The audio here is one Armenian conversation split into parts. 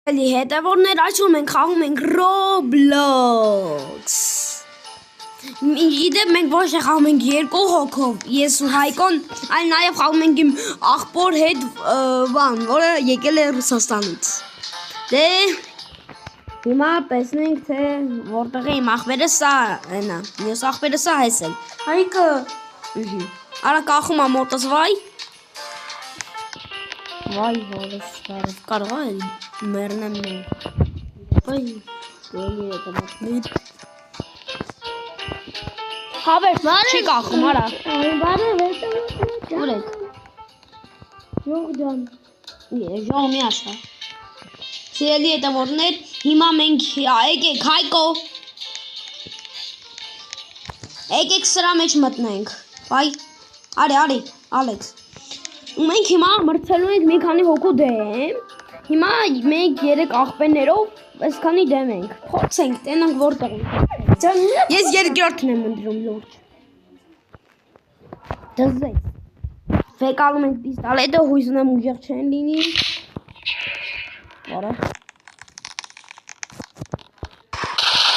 Հետևորդներ այսօր մենք խաղում ենք Roblox։ Իդեպ մենք ոչ թե խաղում ենք երկու հոգով, ես ու Հայկոն, այլ նաև խաղում ենք իմ աղբոր հետ որը եկել է Ռուսաստանից։ Դե հիմա տեսնենք թե որտեղ է իմ աղբերը սա այնա, ես աղբերը սա հես էլ։ Հայկը։ Արա կախում ա մոտս վայ։ Վայ հորս կարող է մեռնեմ նոր։ Վայ գոլի է կմատնիր։ Հավեր չի կախում արա։ Բարև ուր եք։ Ժող ջան։ Ժող մի աշա։ Սիրելի հետևորդներ, հիմա մենք եկեք Հայկո։ Եկեք սրա մեջ մտնենք։ Վայ արի Ալեքս։ Ու մենք հիմա մրցելու ենք մի քանի հոգու դեմ։ Հիմա մենք 3 աղբերներով այսքանի դեմ ենք։ Փորձենք, տենանք որտեղ ենք։ Ես երկրորդն եմ ընտրում լուրջ։ Դզեց։ Վեկալում ենք պիստոլետը, հույս ունեմ ուժեղ չեն լինի։ Որը։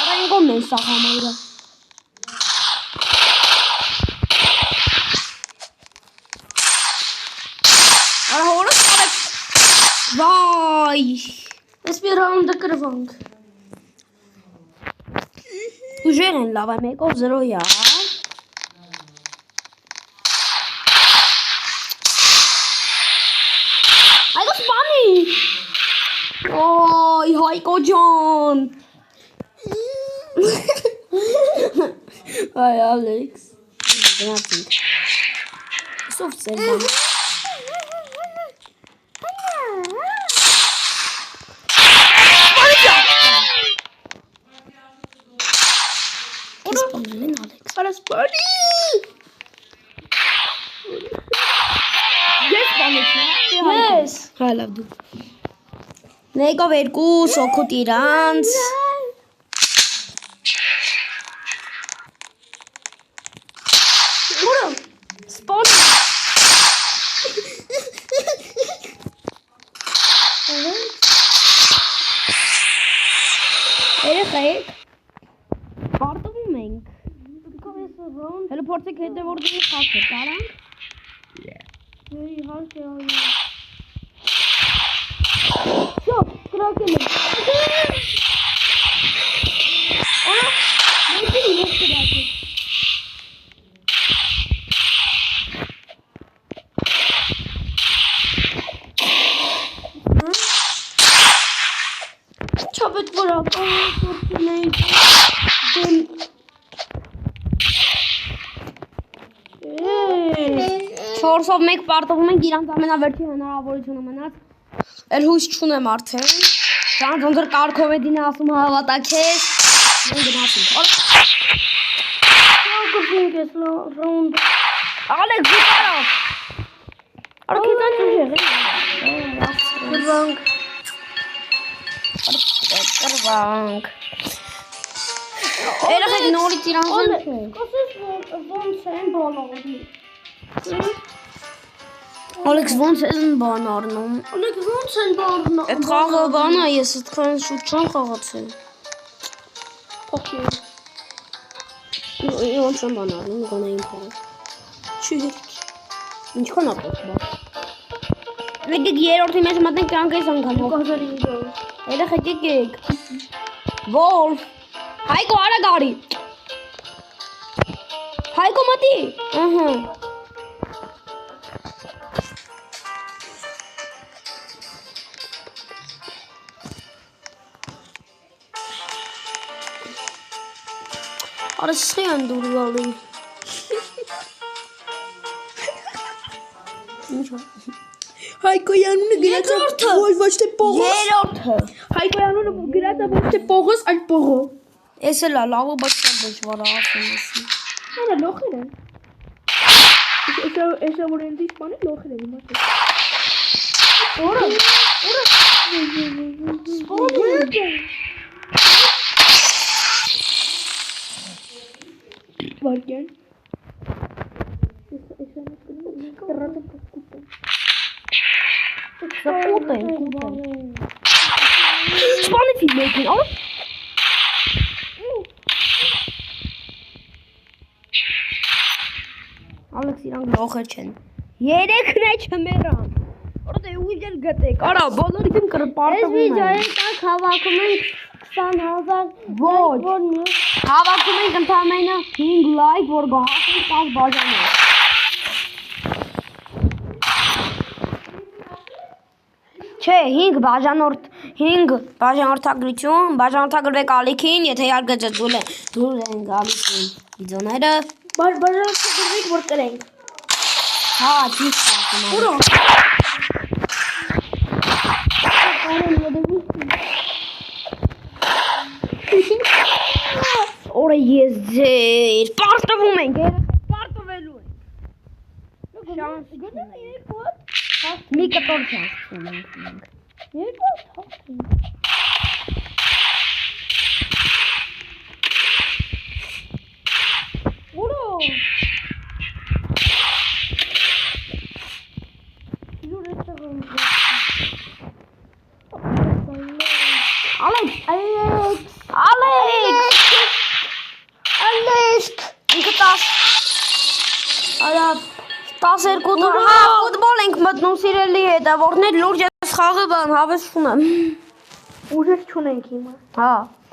Արա ինքոն են սա համայրը։ Արա հորս արեք։ Վայ։ Ես մի ռաունդը կրվանք։ Ուժեղ են լավ, 1-0-յա։ Այգո սպանի։ Ոյ, Հայկո ջան։ Այ Ալեքս։ Գնացինք։ Սով ծեր բան։ Սպանի։ Ես սպանեցի։ Ես։ Հա լավ դու։ Նեկով 2 սոքուտ իրանց։ Ուրա։ Սպանի։ Երեխեք։ Պարտվում ենք։ Հələ փորձեք հետևորդների խաղը, կարանք։ Իհարկե այո։ Շո, կրակել եմ։ Արա, մեկին ես կրակել։ Չա պետք որ ակնենք դեմ 4-ով մեկ պարտվում ենք իրանց ամենավերջի հնարավորությունը մնաց։ Էլ հույս չունեմ արդեն։ Շանց ոնց որ կարգով է դինը ասում հավատա քեզ։ Մենք գնացինք։ Ակրվինք ես ռաունդ։ Ալեք զուտարա։ Արքիզան ուժեղ է։ Կրվանք։ Կրվանք։ Երեխեք նորից իրանց են չէ։ Կասես ոնց են բոլորի։ Ալեքս ոնց են բան առնում։ Ալեքս ոնց են բան առնում։ Այդ խաղը բան է, ես այդքան շուտ չեմ խաղացել։ Okay։ Ոնց են բան առնում, գոնե իմ խաղը։ Չի հետ։ Ինչքան է պետք բա։ Եկեք երրորդի մեջ մտնենք կյանք այս անգամ։ Երեխեք եկեք։ Wolf։ Հայկո արա գարի։ Հայկո մտի։ Ահա։ Արա սխի են դուր գալի։ Հայկոյի անունը գրած է ոչ թե Պողոս։ Երրորդը։ Հայկոյի անունը գրած է ոչ թե Պողոս, այլ Պողո։ Էս էլ է լավը, բայց շատ դժվար է ասում էսի։ Արա լոխեր են։ Էսա որ են դիշ բանը լոխեր են իմացել։ Որա։ Սպորը։ Վարկեն։ Էսա նկնում Կուտեն, կուտեն։ Սպանեցի մեկին, ո՞ր։ Ալեքս իրանք լոխեր չեն։ Երեքն է չմերան։ Որտե ուժեր գտեք։ Արա, բոլորիցին կրպարտվում են։ Այս վիդեոյի տակ հավաքում ենք 20,000 Ոչ։ Հավաքում ենք ընդամենը 5 լայք, որ գահենք 10 բաժանով։ Չէ, 5 բաժանորդագրություն, բաժանորդագրվեք Ալիքին, եթե իհարկե դուր են գալիս վիդեոները։ Բաժանորդագրվեք, որ կրենք։ Հա, ճիշտ ասում եմ։ Ուրա։ Օրը ես ձեր պարտվում ենք, երեխեք, պարտվելու ենք։ Մի կտոր չասում ենք։ Ալեքս, ինքը 10 Արա 12 դար, հա, ֆուտբոլ ենք մտնում սիրելի հետևորդներ, լուրջ ես խաղը բան հավես չունեմ։ Ուժեր չունենք հիմա։ Հա,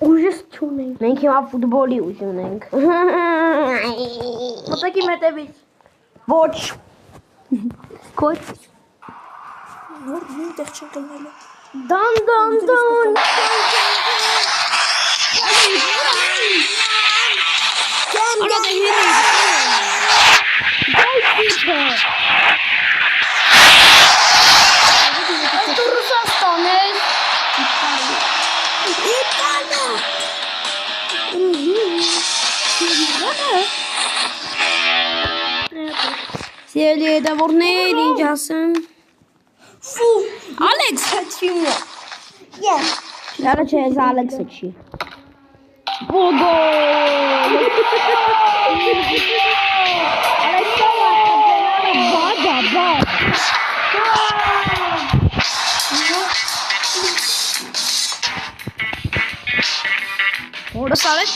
Ուժեր չունենք։ մենք հիմա ֆուտբոլի ուժ ունենք։ Մտակի մետևից։ Ոչ։ Կոչ։ Որ նույնտեղ չեն կլնելու։ Դան։ Սիրելի հետևորդներ, ինչ ասեմ։ Ֆու, Ալեքս, չիմը։ Ես։ Դարը չէ, ես Ալեքսը չի։ Բոգո։ Որը սարեց։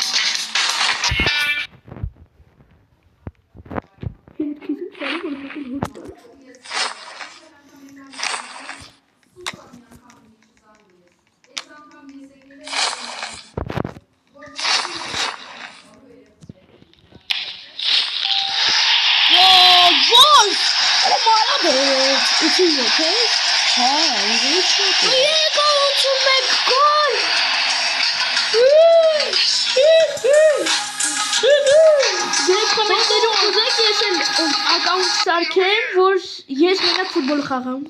Ակաունտ սարքեմ, որ ես մենակ ֆուտբոլ խաղամ։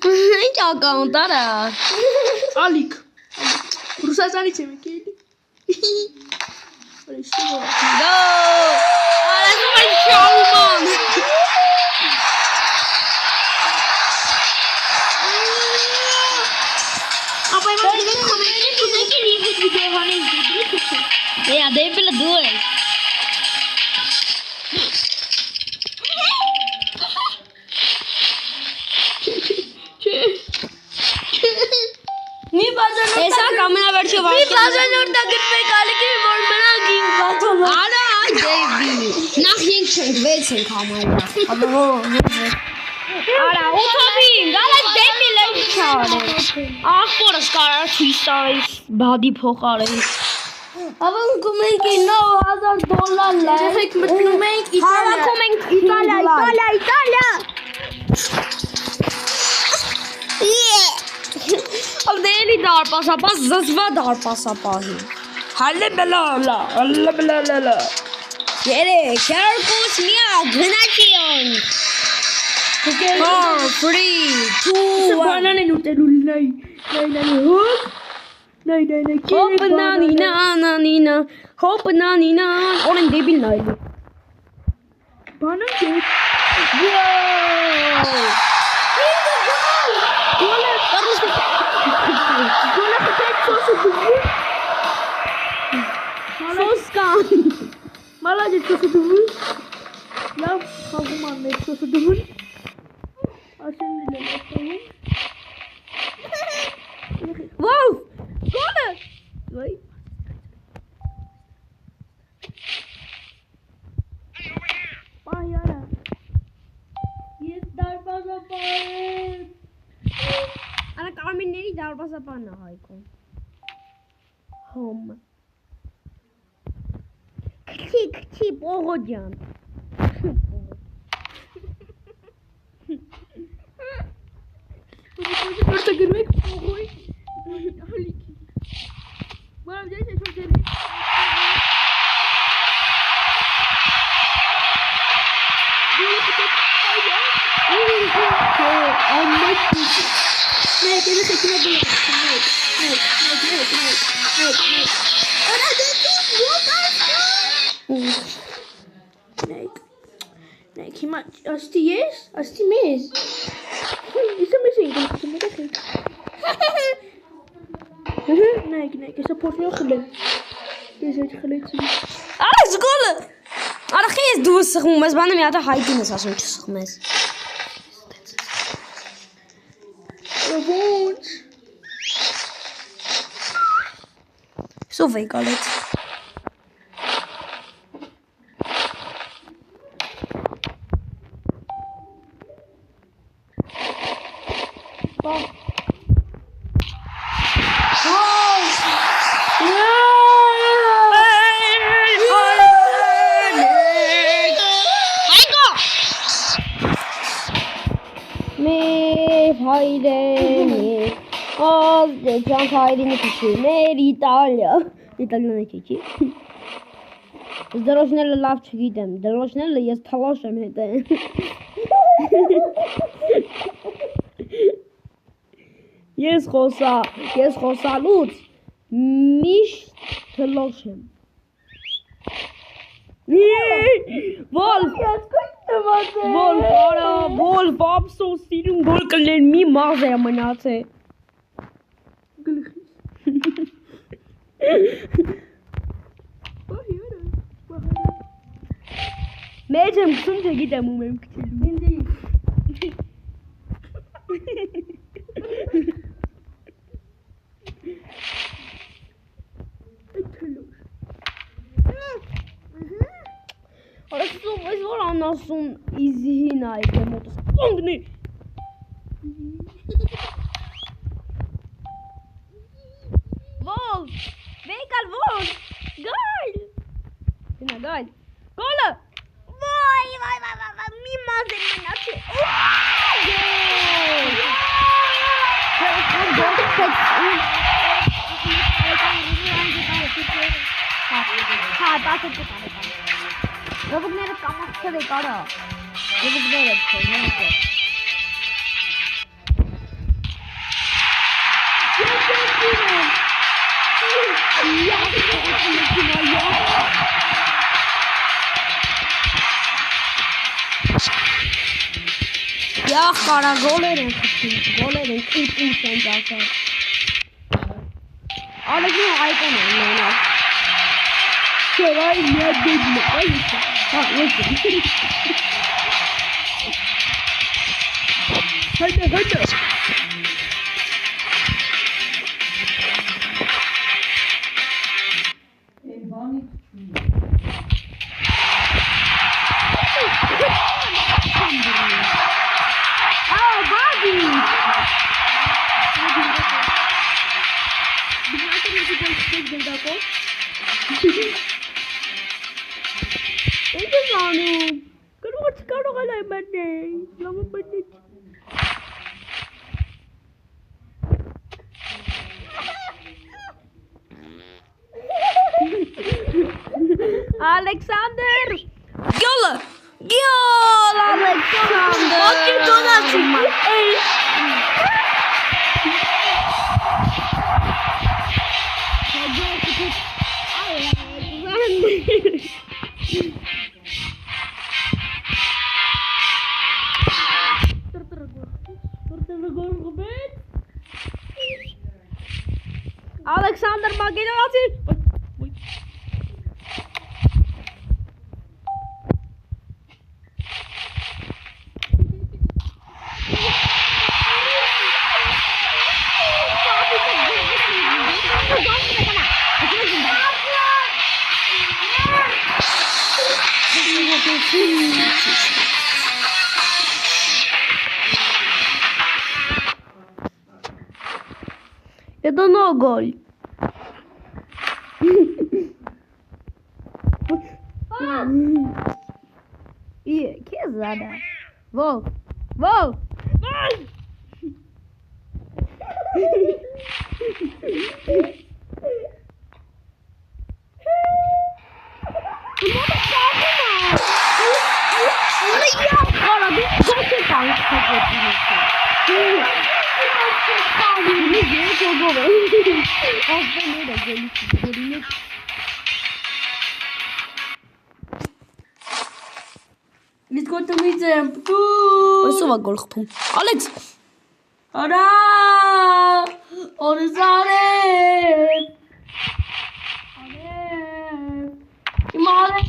Ինչ ակաունտ արա։ Ալիք։ Ռուսաստանից եմ եկել։ Գո։ Արագ ու շաուման։ Ապա իմ դեպքում կոմենտի կուզենքի իր հետ վիդեո հանենք դեպի չէ։ Դե դեպիլը դու ես։ Մի բաժանորդ։ Հեսա կամենավերջը Մի բաժանորդագրվեք Ալիքի, որ մնանք ինձ բաժանորդ։ Արա, դեպի։ Նախ 5 չենք, 6 ենք համարյա։ Արա, ուտովին, գալա դեպիլ է չարը։ Ախորս կարար ցույց տալիս, բադի փոխարեն։ Հավանքում ենք $9,000 լայք մտնում ենք Հավաքում ենք Իտալիա։ Ալդելի դարպասապաս, զզվա դարպասապահի։ Հալլա։ Երեք, երկուս միա, գնացիոն։ 4, 3, 2, 1 Բանան են ուտելու լայ հոպ Նայ Հոպ նանինա Հոպ նանինա Օրեն դեբիլ նայլի Բանան չէ Սոսկան Մալադեць սոսը դուհուն Լավ խաղում աններ սոսը դուհուն Ասեն դիլեմ ասեն Վավ Գոլը Դասաբանն է Հայկոն։ Հոմ։ Քիչ Պողոջան։ Որտե գրեք փողոյ։ Հալիքի։ Բայց ես ինչ դերի։ Հիմա աստի ես, աստի մեզ։ Իսկ մեզ ենք գնում։ Նայք, հեսա փորձնի խլեմ։ Ես այդ խլեցի։ Ալեքս գոլը։ Արա խես դու սխում ես, բանը մի հատ հայտին ես ասում չսխում ես։ Ոնց։ Սով է գալեց։ Հայրենի, ջան հայրենի քիչներ Իտալիա։ Իտալիան է քիչի։ Դրոշները լավ չգիտեմ, դրոշները ես թալաշ եմ հետը։ Ես խոսալուց միշտ թլոշ եմ։ Vol babso սիրուն գոլ կլներ մի մաղ է մնացե։ Մեջ եմ կսում չգիտեմ ում եմ կչելու։ Արասում ես որ անասուն իզին այդ է մոտս կոնգնի։ Vol, վեկալ vol, գայլ։ Հինա գայլ, գոլը։ Վայ, մի մազ եմ մնացի։ Հա, տասը կտարը։ Ռոբուկները կամաց չր է կարա։ Ռոբուկները չր, հենքը։ Յախ կարա գոլեր են խտին, գոլեր են կիպուս են ճակար։ Ալեգին այկոն են նոնար։ Շորայ միատ դեգն է, այլիսա։ Հա, ես եմ։ Հայդը։ Alexander! Gol, Alexander! Okey, donatçım. Alexander Magellan. Это ногой. И кизада. Вол. Вол. Let's go to meet them. Ոսով է գոլ խփում։ Ալեքս։ Արա! Օրսարե! Իմարե!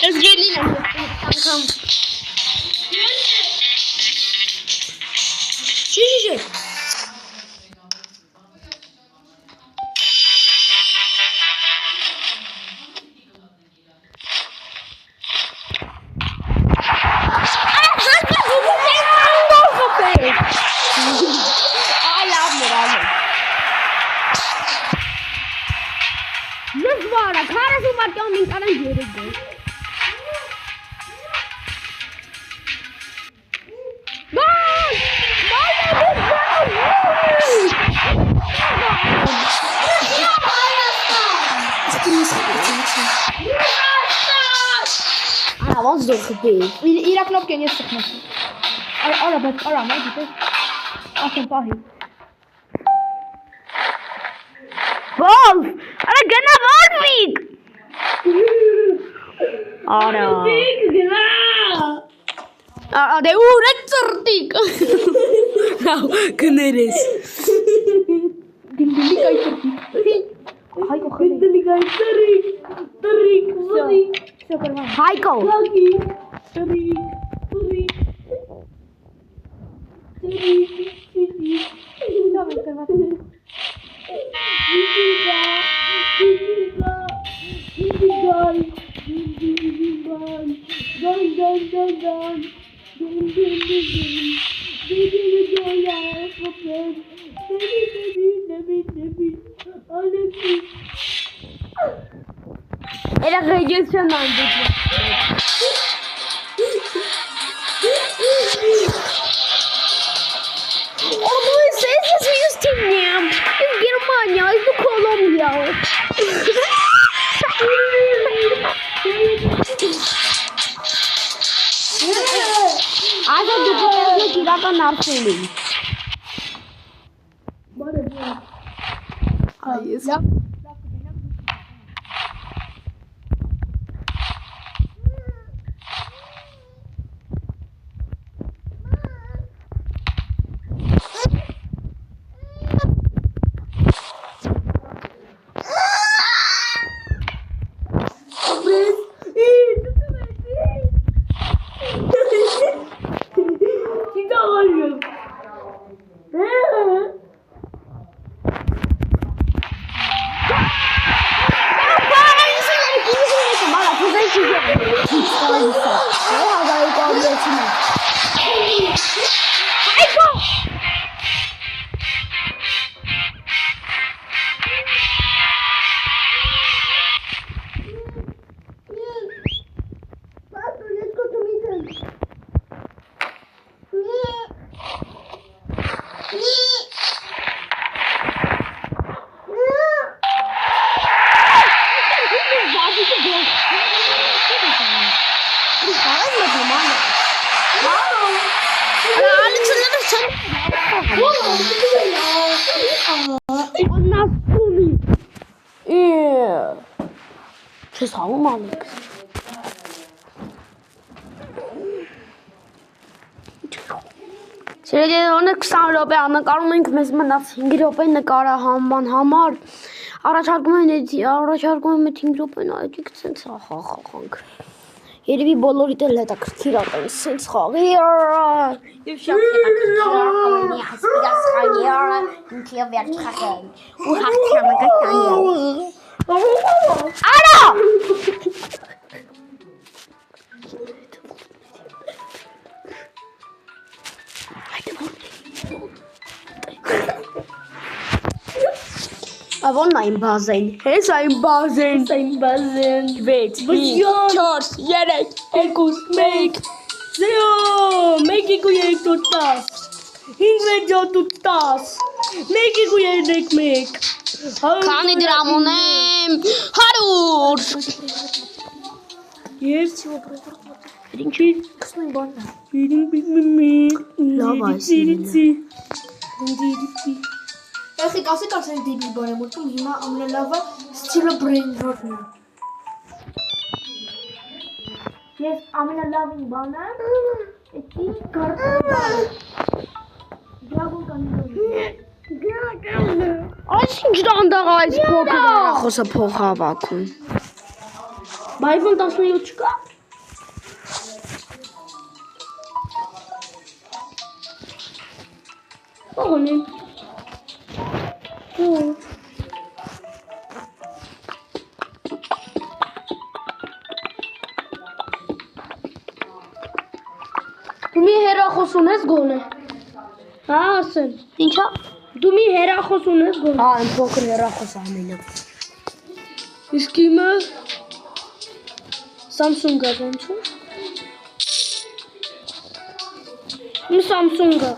Es geht nicht an. Komm. Tschüss. Avans doorgebeeld. Ira knopje nie stuknąć. Ara, no widzisz? A ten pahi. Wolf! Ara, gana Wolfik! Ara. Ara, de uretsortik! Nou, kneres. Dindili kaysırtı. Hayko khali. Dindili kaysırtı. Tarik. Все нормально. Hayko. Tarik. Era reaccionando. Oh, não sei se vocês tinham. Em Германия, из Колумбия. Acho que tu queres tirar com a Arsenal. Bora ver. Aí, isso. Sağım aldık. Շերեջերոնը 20 րոպե անկարում ենք մեզ մնաց 5 րոպե նկարահանման համար Առաջարկում են այդ 5 րոպե նայեք ցենց խաղանք։ Երևի բոլորիդ էլ հետաքրքիր ատեն ցենց խաղի։ Եվ շատ հետաքրքիր ասպիգասխանիարը ինքիը վերջ խաղեն։ Ու հաղթյանը գտանյա։ Արա! Ավոնն այն բազեն։ Հես այն բազեն։ 6 4 3 2 1 0 1 2 3 4 10 5 6 10 1 2 3 1 Քանի դրամ ունեմ 100 Ես Ինչի կսմեն բանն Լավ այսի Ախի կասեք ասեն դիբի բարեմոտում հիմա ամենալավը ստիլը բրեյնրոթն է։ Ես ամենալավին բանը էդի կարտոն։ Դրագոն կանի։ Այս ինչ դանդաղ այս փոքր հեռախոսը փող հավաքում։ iPhone 17 չկա։ Ողոնի։ Դու մի հեռախոս ունես գոնե։ Հա, ասեն։ Ինչա։ Դու մի հեռախոս ունես գոնե։ Հա, այն փոքր հեռախոսը ամենը։ Իսկ իմը Samsung-ը ոնց է։ Իմ Samsung-ը։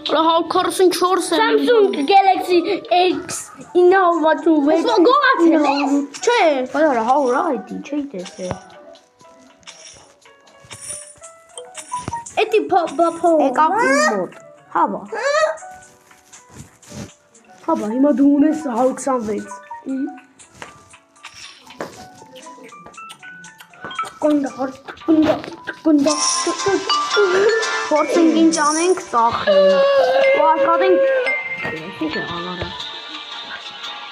144 է։ Samsung Galaxy X Innovative։ Գողացել է։ Չէ։ Այո, հա, ուրա այդի, չէի տեսել։ Էդի բափո։ Եկավ իմ մոտ։ Հավա։ Հավա, հիմա դու ունես 126։ Կոնդա։ Փորձենք ինչ անենք, ծախենք։ Ու աշխատենք։ Ինչ է հավարա։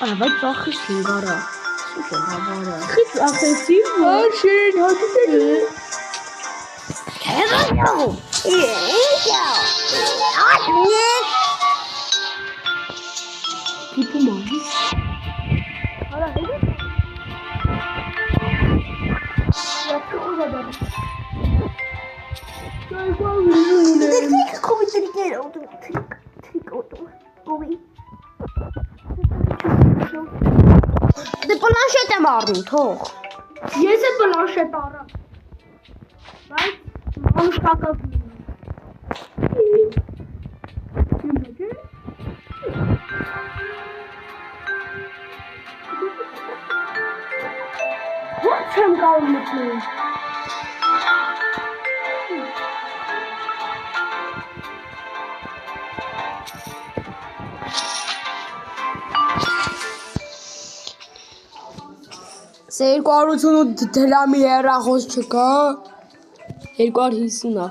Արա, բայց ծախի սինգարա։ Ինչ է հավարա։ Խիտ ախեցի։ Աշեն, հատուտել։ Հեղանյո։ Տիպում անի։ Արա, հետո։ Յակը ուզա դարը։ Տրիկ կովի տրիկներ օտում, տրիկ օտում, կովի։ Դե պլանշետ եմ առնում, թող։ Ես է պլանշետ առա։ Բայց մանուշակավ Ո՞նց եմ կարող մտնել։ Սա 288 դրամի հեռախոս չկա։ 250-ա։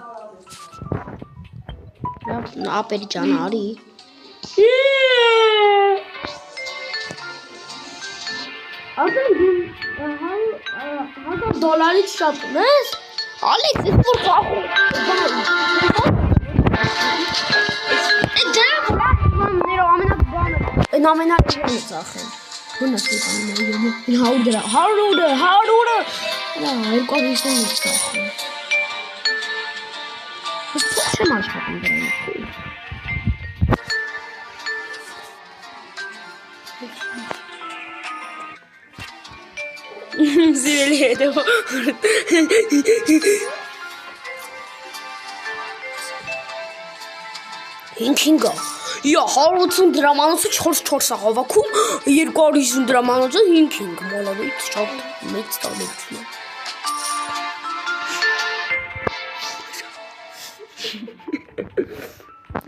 Ապերի ջան, արի։ Ասեն դու $100 շատ ունես։ Ալեքս, ես որ խախում։ Դրա բաններով ամենաբանը։ Այն ամենաճանը ծախեն։ Հունաս է ամենաճանը։ 100 250 ծախեն։ Ես փոք չեմ աշխատում դրանից։ Սիրելի հետո։ Ինքինգա։ Յա 180 դրամանոցը 4 աղավաքում 250 դրամանոցը 5 մոլավից շատ մեծ տարբերություն է։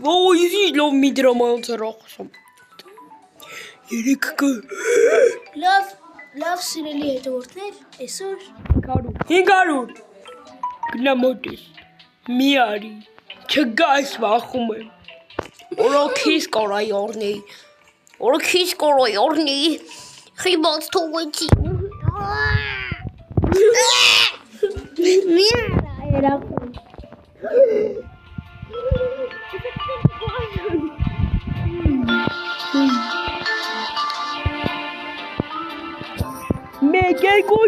Ոյ, լավ մի դրամանոց է ռախոսում։ 3 կը։ Լավ սիրելի հետևորդներ, այսօր 500 գնա մոտես մի արի չգայս վախում եմ օրոքիս կորայորնի Խիբոց թողեցի։ Մի երախում։ Մեկ երկու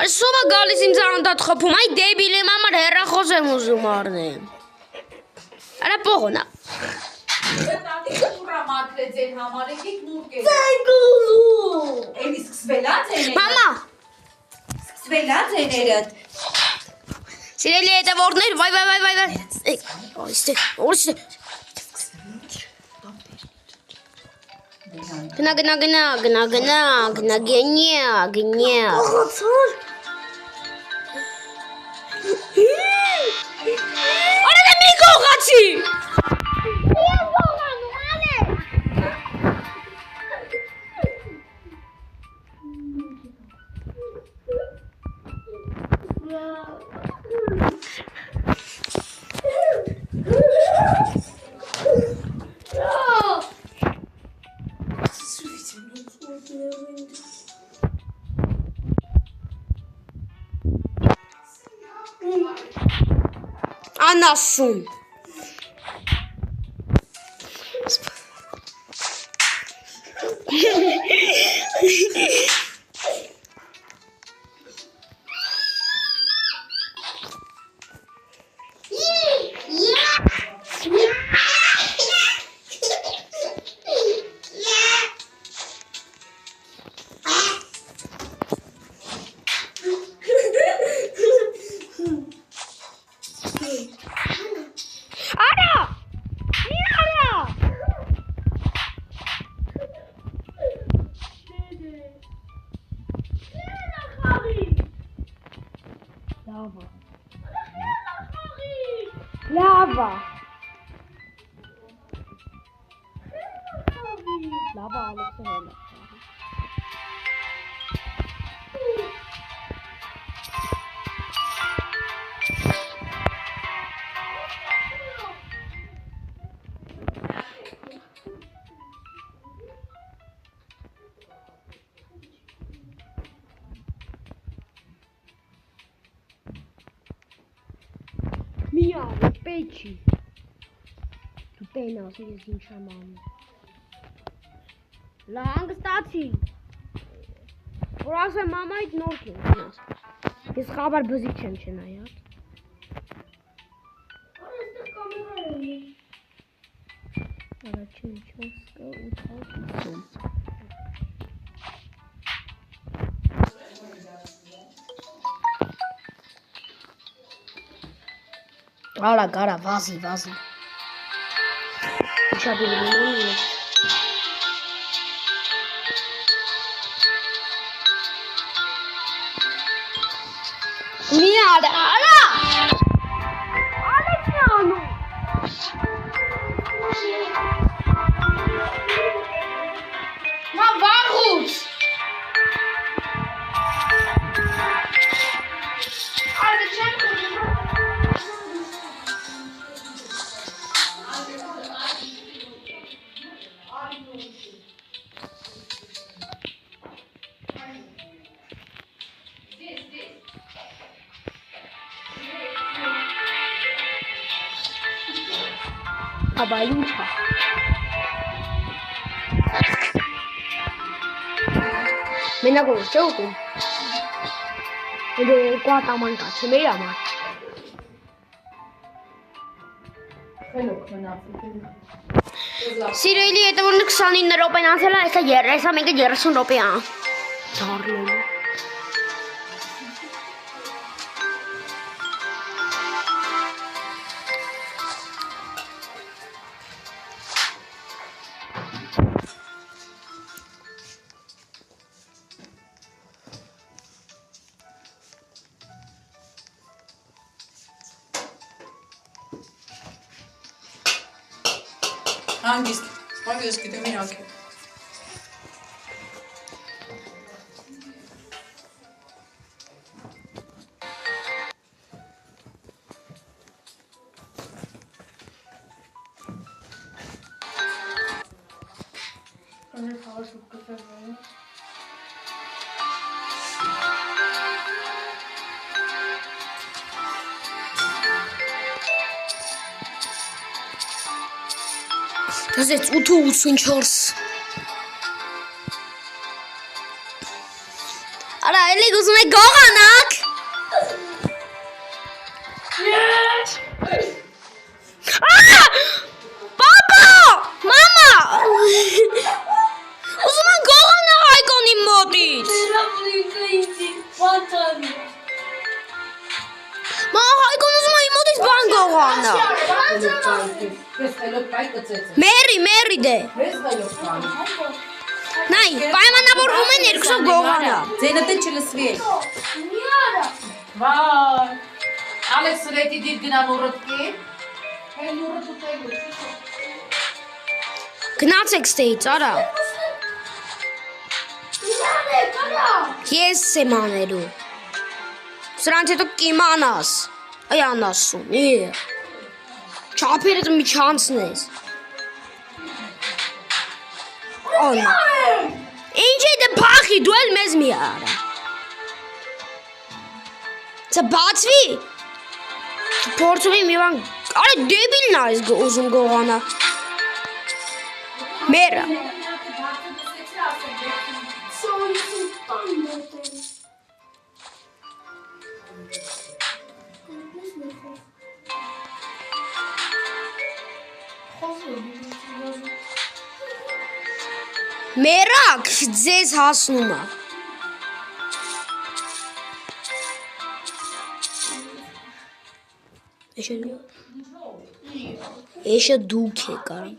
Այսօր գալիս ինձ անդադ խփում, այ դեբիլ եմ համար հեռախոս եմ ուզում առնեմ։ Արա փողոնա։ Էլի սկսվելա ձեներդ։ Մամա, Սկսվելա ձեներդ։ սիրելի հետևորդներ, վայ։ Այստեղ, օրստեղ։ Գնա։ Աղացար։ Արա մի գողացի։ Անասուն։ Լավա։ Լավա Ալեքսը հելա։ Միա, պեչի։ Դու պենաս ես ինչ եմ անում։ Լանգստացի։ Որ ասեմ մամայիդ նոր կենաս։ Ես խաբար բզիչ եմ չնայած։ Առաջին չոսկը 850։ Արա գարա վազի։ Շատ դիվինոն է։ Միարա, արա։ Ալեքսյանը։ Մա վաղուց։ Այդը չեմ կուզում։ Աբա ինչ է։ Մենակ որ չէ ուտում։ Դե կոատ աման կա, չէ մեր համար։ Սիրելի հետևորներ 29 րոպեն անցել է, այսա մեկը 30 րոպե է։ Դառնելու։ Հանգիստ։ Հանգիստ գիտեմ իրաք է։ Das ist jetzt U84. Ara, էլի գուզում է գողանակ։ Պապա, մամա։ Ուզում եմ գողանակ Հայկոնի մոտից։ Մա Հայկոն ուզում է իմ մոտից բան գողանա։ Մերի դե։ Նայ, պայմանավորվում են երկուսով գողանա։ Ձենը տեն չլսվի է։ Վայ։ Ալեքս ռետի դիր գնան ուրըտքի։ Հել ուրըտ ուտելու։ Գնացեք ստեից, արա։ Ես եմ անելու։ Սրանց հետո կիմանաս։ Այ անասում, Չապերդ մի չանցնես։ Անա։ Ինչ է դե պախի, դու էլ մեզ մի արա։ Це բացվի։ Փորձում եմ մի բան, արի դեբիլն այս ուզում գողանա։ Մերը։ Մերակ ձեզ հասնում է։ Էշը դուք է կարան։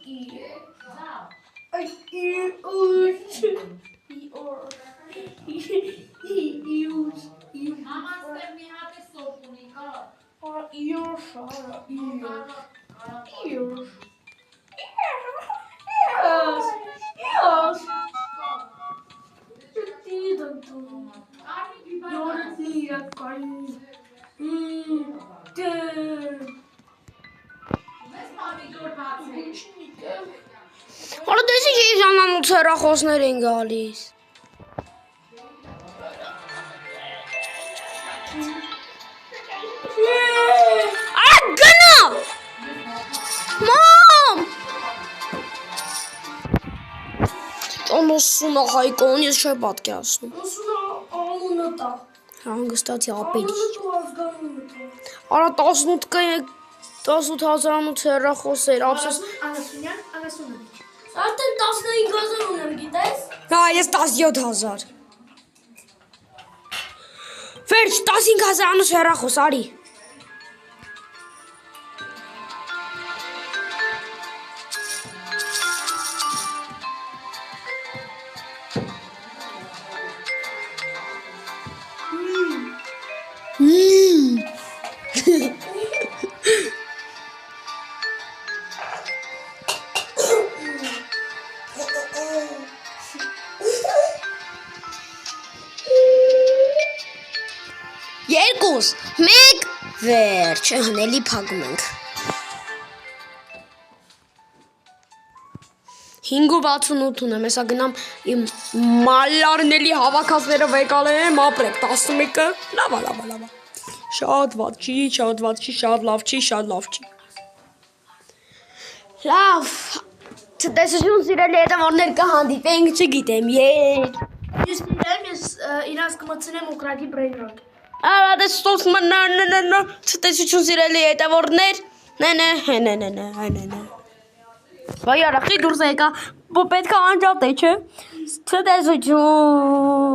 Հորա դեսի չի ժամանուց հեռախոսներ են գալիս։ Արա գնա։ Մամ։ Ճանոսուն է Հայկոն, ես չէ պատկերացնում։ Անունը տա։ Հանգստացի ապերի։ Ազգանունը տա։ Արա 18,000 հեռախոսեր, ապսես։ Անասունյան, Անասունովիչ։ Արդեն 15,000 ունեմ, գիտես։ Հա, ես 17,000։ Վերջ 15,000 հեռախոս, արի։ Երկուս, մեկ, վերջ, հնելի փակում ենք։ 5,68 ունեմ, հեսա գնամ իմ մալարնելի հավաքածները վեկալեմ, ապրեք, 11-ը, լավա։ Շատ վատ չի, շատ լավ չի։ Լավ, տեսություն սիրելի հետևորդներ կհանդիպենք, չգիտեմ, Ես իրեմ, ես իրանց կմցնեմ ուկրակի բրեյնրոկ։ Արա դեստոս մնա, տեսություն սիրելի հետևորդներ, նե։ Վայ արախի դուրս եկա, պետք է անջատ է, չէ, տեսություն։